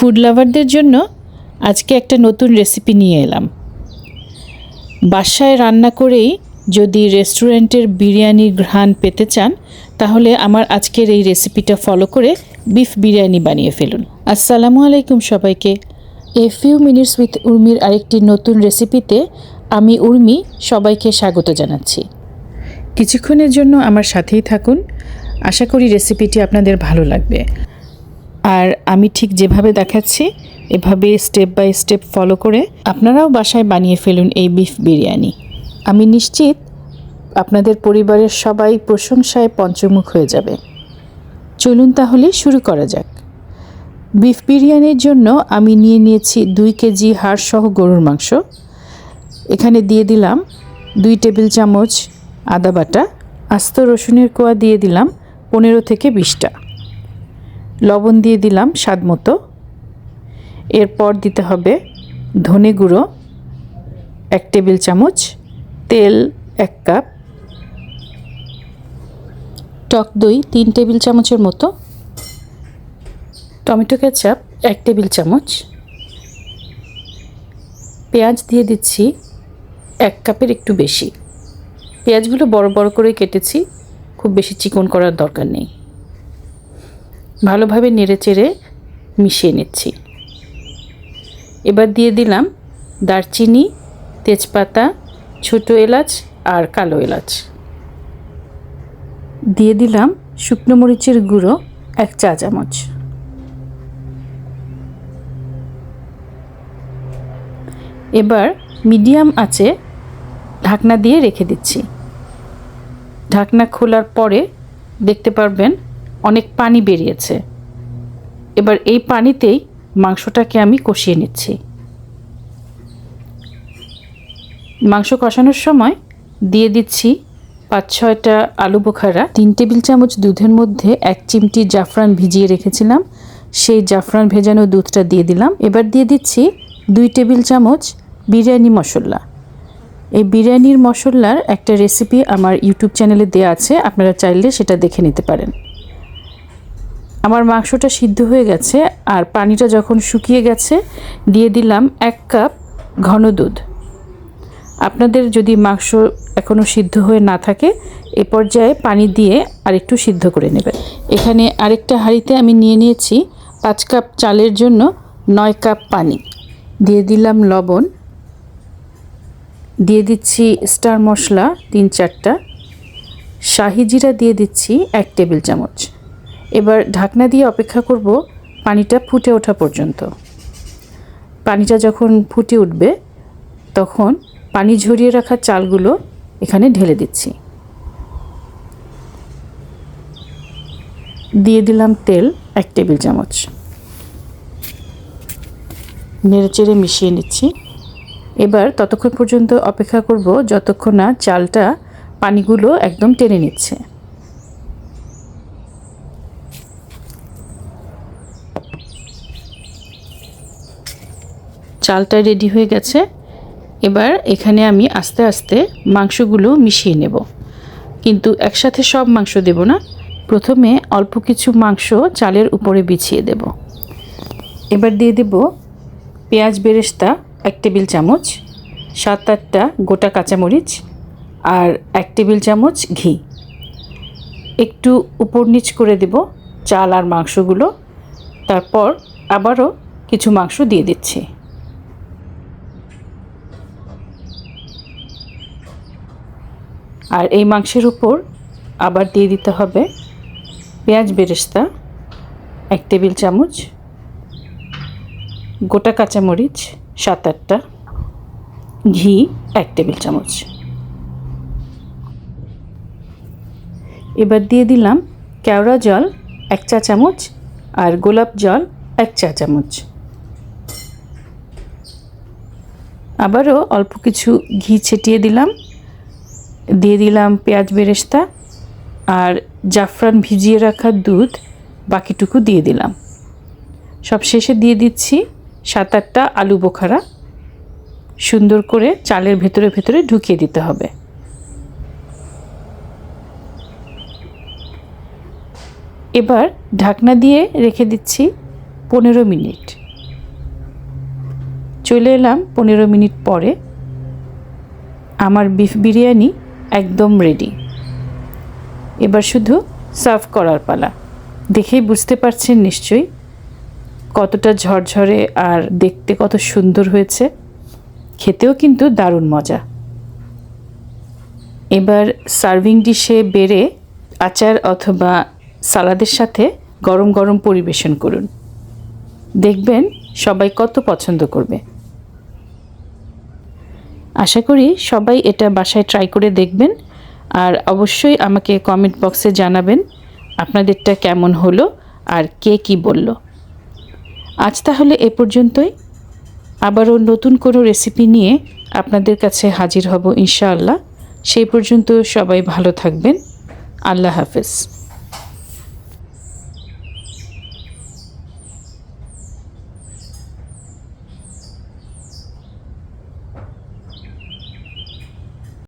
Food লাভারদের জন্য আজকে একটা নতুন রেসিপি নিয়ে এলাম। বাসায় রান্না করেই যদি রেস্টুরেন্টের বিরিয়ানির ঘ্রাণ পেতে চান তাহলে আমার আজকের এই রেসিপিটা ফলো করে বিফ বিরিয়ানি বানিয়ে ফেলুন। আসসালামু আলাইকুম সবাইকে। এ ফিউ মিনিটস উইথ উর্মির আরেকটি নতুন রেসিপিতে আমি উর্মি সবাইকে স্বাগত জানাচ্ছি। কিছুক্ষণের জন্য আমার সাথেই থাকুন, আশা করি রেসিপিটি আপনাদের ভালো লাগবে। আর আমি ঠিক যেভাবে দেখাচ্ছি এভাবে স্টেপ বাই স্টেপ ফলো করে আপনারাও বাসায় বানিয়ে ফেলুন এই বিফ বিরিয়ানি। আমি নিশ্চিত আপনাদের পরিবারের সবাই প্রশংসায় পঞ্চমুখ হয়ে যাবে। চলুন তাহলে শুরু করা যাক। বিফ বিরিয়ানির জন্য আমি নিয়েছি 2 কেজি হাড়সহ গরুর মাংস। এখানে দিয়ে দিলাম 2 টেবিল চামচ আদা বাটা, আস্ত রসুনের কোয়া দিয়ে দিলাম 15 থেকে 20টা, লবণ দিয়ে দিলাম স্বাদ মতো। এরপর দিতে হবে ধনে গুঁড়ো 1 টেবিল চামচ, তেল 1 কাপ, টক দই 3 টেবিল চামচের মতো, টমেটো কেচাপ 1 টেবিল চামচ, পেঁয়াজ দিয়ে দিচ্ছি 1 কাপের একটু বেশি। পেঁয়াজগুলো বড় বড় করে কেটেছি, খুব বেশি চিকন করার দরকার নেই। ভালোভাবে নেড়েচেড়ে মিশিয়ে নিচ্ছি। এবার দিয়ে দিলাম দারচিনি, তেজপাতা, ছোটো এলাচ আর কালো এলাচ। দিয়ে দিলাম শুকনো মরিচের গুঁড়ো 1 চা চামচ। এবার মিডিয়াম আঁচে ঢাকনা দিয়ে রেখে দিচ্ছি। ঢাকনা খোলার পরে দেখতে পারবেন অনেক পানি বেরিয়েছে। এবার এই পানিতেই মাংসটাকে আমি কষিয়ে নিচ্ছি। মাংস কষানোর সময় দিয়ে দিচ্ছি 5-6টা আলু বোখারা, 3 টেবিল চামচ দুধের মধ্যে 1 চিমটি জাফরান ভিজিয়ে রেখেছিলাম, সেই জাফরান ভেজানো দুধটা দিয়ে দিলাম। এবার দিয়ে দিচ্ছি 2 টেবিল চামচ বিরিয়ানি মশলা। এই বিরিয়ানির মশলার একটা রেসিপি আমার ইউটিউব চ্যানেলে দেওয়া আছে, আপনারা চাইলে সেটা দেখে নিতে পারেন। আমার মাংসটা সিদ্ধ হয়ে গেছে আর পানিটা যখন শুকিয়ে গেছে দিয়ে দিলাম 1 কাপ ঘন দুধ। আপনাদের যদি মাংস এখনও সিদ্ধ হয়ে না থাকে এ পর্যায়ে পানি দিয়ে আরেকটু সিদ্ধ করে নেবেন। এখানে আরেকটা হাঁড়িতে আমি নিয়েছি 5 কাপ চালের জন্য 9 কাপ পানি। দিয়ে দিলাম লবণ, দিয়ে দিচ্ছি স্টার মশলা 3-4টা, শাহি জিরা দিয়ে দিচ্ছি 1 টেবিল চামচ। এবার ঢাকনা দিয়ে অপেক্ষা করব পানিটা ফুটে ওঠা পর্যন্ত। পানিটা যখন ফুটে উঠবে তখন পানি ঝরিয়ে রাখা চালগুলো এখানে ঢেলে দিচ্ছি। দিয়ে দিলাম তেল 1 টেবিল চামচ। নেড়েচেড়ে মিশিয়ে নিচ্ছি। এবার ততক্ষণ পর্যন্ত অপেক্ষা করব যতক্ষণ না চালটা পানিগুলো একদম টেনে নিচ্ছে। চালটা রেডি হয়ে গেছে। এবার এখানে আমি আস্তে আস্তে মাংসগুলো মিশিয়ে নেব, কিন্তু একসাথে সব মাংস দেব না। প্রথমে অল্প কিছু মাংস চালের উপরে বিছিয়ে দেব। এবার দিয়ে দেব পেঁয়াজ বেরেস্তা 1 টেবিল চামচ, 7-8টা গোটা কাঁচামরিচ আর 1 টেবিল চামচ ঘি। একটু উপর নিচ করে দেব চাল আর মাংসগুলো। তারপর আবারও কিছু মাংস দিয়ে দিচ্ছি। আর এই মাংসের উপর আবার দিয়ে দিতে হবে পেঁয়াজ বেরেস্তা 1 টেবিল চামচ, গোটা কাঁচামরিচ 7-8টা, ঘি 1 টেবিল চামচ। এবার দিয়ে দিলাম কেওড়া জল 1 চা চামচ আর গোলাপ জল 1 চা চামচ। আবারও অল্প কিছু ঘি ছিটিয়ে দিলাম। দিয়ে দিলাম পেঁয়াজ বেরেস্তা আর জাফরান ভিজিয়ে রাখা দুধ, বাকিটুকু দিয়ে দিলাম। সব শেষে দিয়ে দিচ্ছি 7-8টা আলু বোখারা। সুন্দর করে চালের ভেতরে ভেতরে ঢুকিয়ে দিতে হবে। এবার ঢাকনা দিয়ে রেখে দিচ্ছি 15 মিনিট। চলে এলাম 15 মিনিট পরে। আমার বিফ বিরিয়ানি একদম রেডি। এবার শুধু সার্ভ করার পালা। দেখেই বুঝতে পারছেন নিশ্চয়ই কতটা ঝরঝরে আর দেখতে কত সুন্দর হয়েছে। খেতেও কিন্তু দারুণ মজা। এবার সার্ভিং ডিশে বেড়ে আচার অথবা সালাদের সাথে গরম গরম পরিবেশন করুন। দেখবেন সবাই কত পছন্দ করবে। আশা করি সবাই এটা বাসায় ট্রাই করে দেখবেন, আর অবশ্যই আমাকে কমেন্ট বক্সে জানাবেন আপনাদেরটা কেমন হলো আর কে কী বলল। আজ তাহলে এ পর্যন্তই। আবারও নতুন কোনো রেসিপি নিয়ে আপনাদের কাছে হাজির হব ইনশাআল্লাহ। সেই পর্যন্ত সবাই ভালো থাকবেন। আল্লাহ হাফেজ।